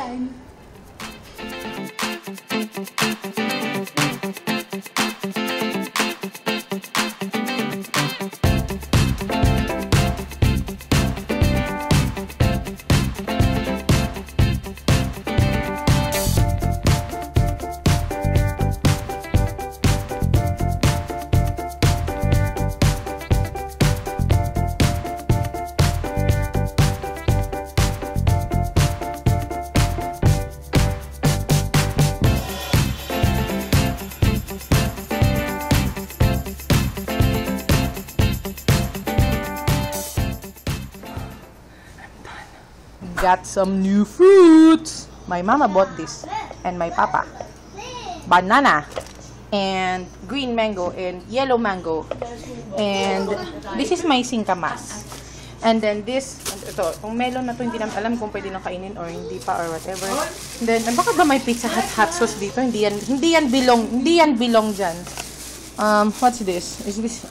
time! Got some new fruits. My mama bought this, and my papa. Banana, and green mango, and yellow mango, and this is my singkamas. And then this, ito, yung melon na to, hindi naman alam kung pwede nang kainin or hindi pa or whatever. And then, baka ba may Pizza Hut hot sauce dito? Hindi yan bilong dyan. What's this? Is this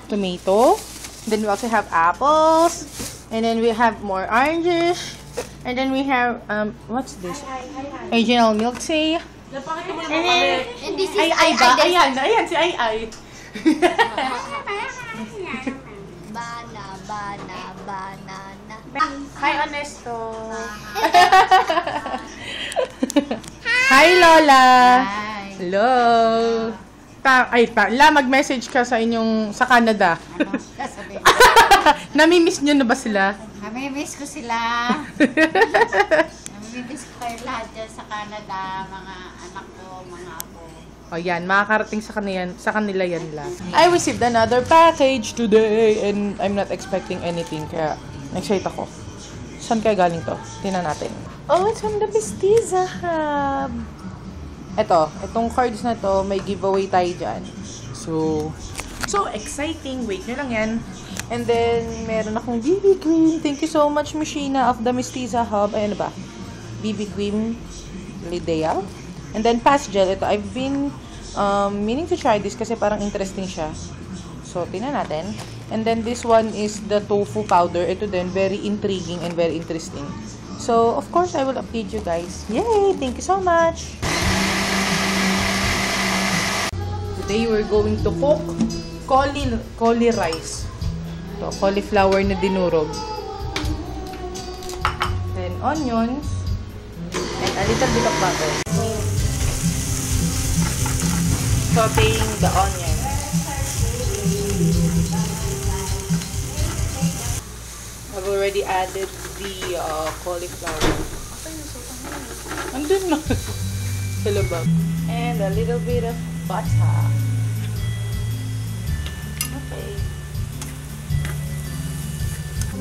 tomato? Then we also have apples, and then we have more oranges. And then we have, what's this? Original milk tea. And this is Ay ba? Ayan, si Ay. Banana. Hi, Honesto. Hi, Lola. Hi. Hello. Mag-message ka sa Canada. Ano? Sasabihin. Nami-miss nyo na ba sila? Nami-miss ko sila. Nami-miss ko kayo lahat dyan sa Canada, mga anak ko, mga apo. O yan, makakarating sa kanila yan lang. I received another package today and I'm not expecting anything, kaya excited ako. Saan kaya galing to? Tingnan natin. Oh, it's from the Mestiza Hub. Itong cards na to, may giveaway tayo dyan. So exciting. Wait nyo lang yan. And then, meron akong BB cream. Thank you so much, Machina of the Mestiza Hub. Ayan ba? BB cream Lidea. And then, Past Gel. Ito, I've been meaning to try this kasi parang interesting siya. So, tingnan natin. And then, this one is the tofu powder. Ito din, very intriguing and very interesting. So, of course, I will update you guys. Yay! Thank you so much! Today, we're going to cook cauli rice. So, cauliflower na dinurog. Then, onions. And a little bit of butter. Sauteing the onion. I've already added the cauliflower. Andun na. Sa labag. And a little bit of butter. Okay.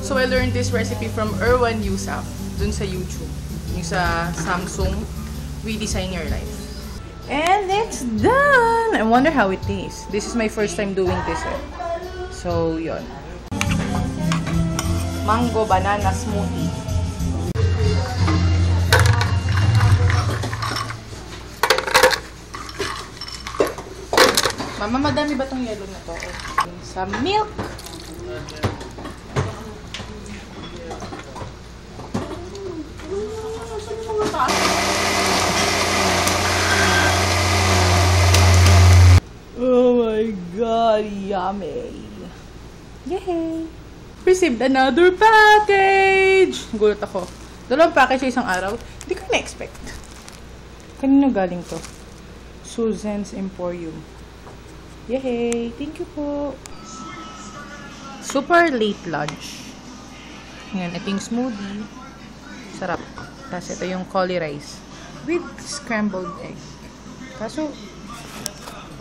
So, I learned this recipe from Erwan Yusuf dun sa YouTube. Yung sa Samsung Redesign Your Life. And it's done! I wonder how it tastes. This is my first time doing this. So, yun. Mango banana smoothie. Mama, madami ba tong yellow na to? Some milk. Oh my god, yummy! Yay! Received another package! Gulat ako. Dalawang package sa isang araw. Hindi ko na-expect. Kanino galing to? Susan's Emporium. Yay! Thank you po! Super late lunch. Ngayon, ito yung smoothie. Sarap. Tapos ito yung cauli rice. With scrambled egg. Kaso,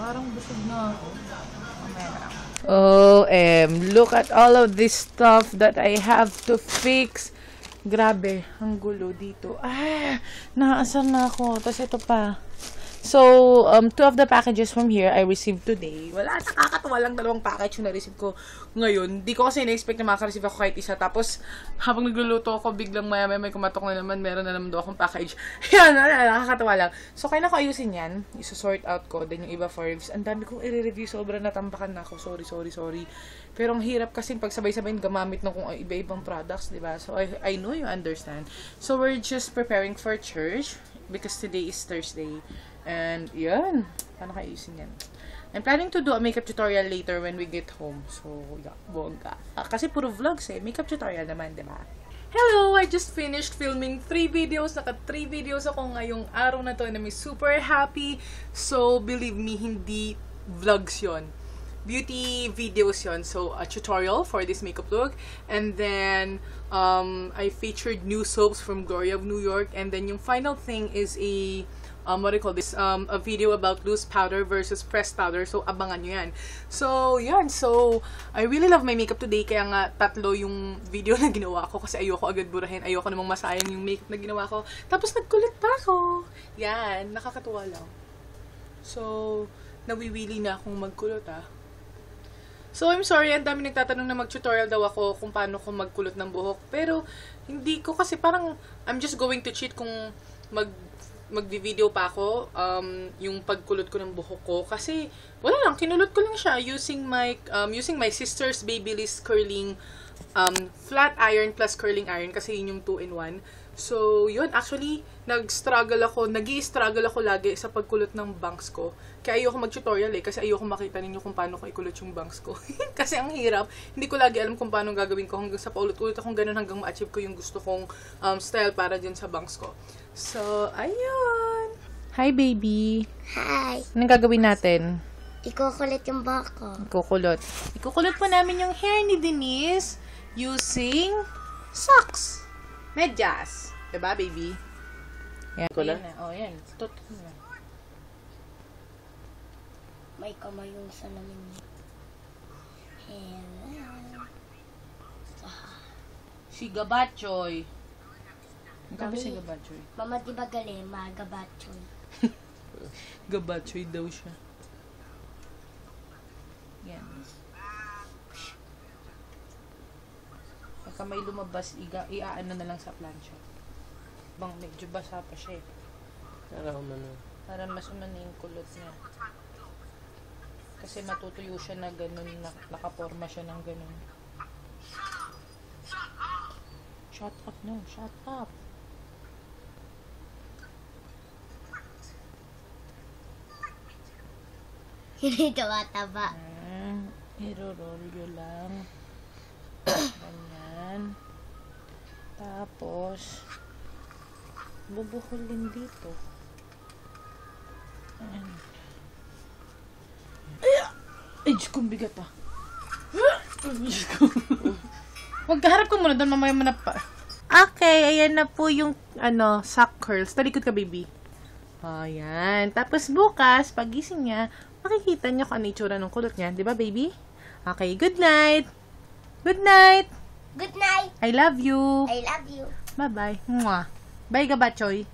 parang busog na ako. Look at all of this stuff that I have to fix. Grabe, ang gulo dito. Naasar na ako. Tapos ito pa. So, 2 of the packages from here I received today. Wala, nakakatawa lang 2 package yung na-receive ko ngayon. Di ko kasi na-expect na makaka-receive ako kahit isa. Tapos, habang nagluluto ako, biglang maya-maya may kumatok na naman, meron na naman daw akong package. Yan, nakakatawa lang. So, kaya na ko ayusin yan. Isusort out ko. Then, yung iba for reviews. Ang dami kong i-review. Sobrang natambakan na ako. Sorry. Pero ang hirap kasi pag sabay-sabay gamamit ng kung iba-ibang products, di ba? So, I know you understand. So, we're just preparing for church because today is Thursday. And, yun. Paano kayo ayusin yan? I'm planning to do a makeup tutorial later when we get home. So, yeah, bongga. Kasi puro vlogs makeup tutorial naman, di ba? Hello! I just finished filming 3 videos. Naka 3 videos ako ngayong araw na to and I'm super happy. So, believe me, hindi vlogs yon. Beauty videos yon. So, a tutorial for this makeup look. And then, I featured new soaps from Gloria of New York. And then, yung final thing is a what do you call this? A video about loose powder versus pressed powder. So, abangan nyo yan. So, yan. So, I really love my makeup today. Kaya nga, 3 yung video na ginawa ko. Kasi ayoko agad burahin. Ayoko namang masayang yung makeup na ginawa ko. Tapos, nagkulit pa ako. Yan. Nakakatuwa lang. So, nawiwili na akong magkulot, So, I'm sorry. Ang dami nagtatanong na mag-tutorial daw ako kung paano ko magkulot ng buhok. Pero, hindi ko kasi parang, I'm just going to cheat kung magvi-video pa ako yung pagkulot ko ng buhok ko kasi wala lang, kinulot ko lang siya using my sister's Babyliss curling flat iron plus curling iron kasi yun yung 2-in-1. So, yun, actually, nag-struggle ako lagi sa pagkulot ng bangs ko. Kaya ayoko mag-tutorial kasi ayoko makita ninyo kung paano ko ikulot yung bangs ko. Kasi ang hirap, hindi ko lagi alam kung paano gagawin ko hanggang sa paulit-ulit akong ganun hanggang ma-achieve ko yung gusto kong style para dyan sa bangs ko. So, ayun! Hi, baby! Hi! Anong gagawin natin? Ikukulit yung buhok ko. Ikukulot po namin yung hair ni Denise using socks. Medyas. Diba, baby? Yan. Ayan na. Oh, yan. Tutok na. May kamay yung salamin niya. Hello. Si Gabachoy. Ang si Gabachoy. Mama, di ba galing? Magabachoy. Gabachoy daw siya. Yan. Pagka may lumabas, iaano na lang sa plancha. Bang medyo basa pa siya Para mas umano yung kulot niya. Kasi matutuyo siya na ganun, nakaporma siya ng ganun. Shut up, no. Shut up. Hindi tumataba. Irorolyo lang. Ganyan. Tapos, bubuhulin dito. Ayan. Ay, Diyos kong bigat Diyos ko. Magkaharap ko muna doon, mamaya mo na pa. Okay, ayan na po yung, sock curls. Talikod ka, baby. Ayan. Tapos bukas, pagising niya, makikita niya kung ano itsura ng kulot niya. Di ba, baby? Okay, good night. Good night. Good night. I love you. I love you. Bye-bye. Mwah. Bye, Gabachoy.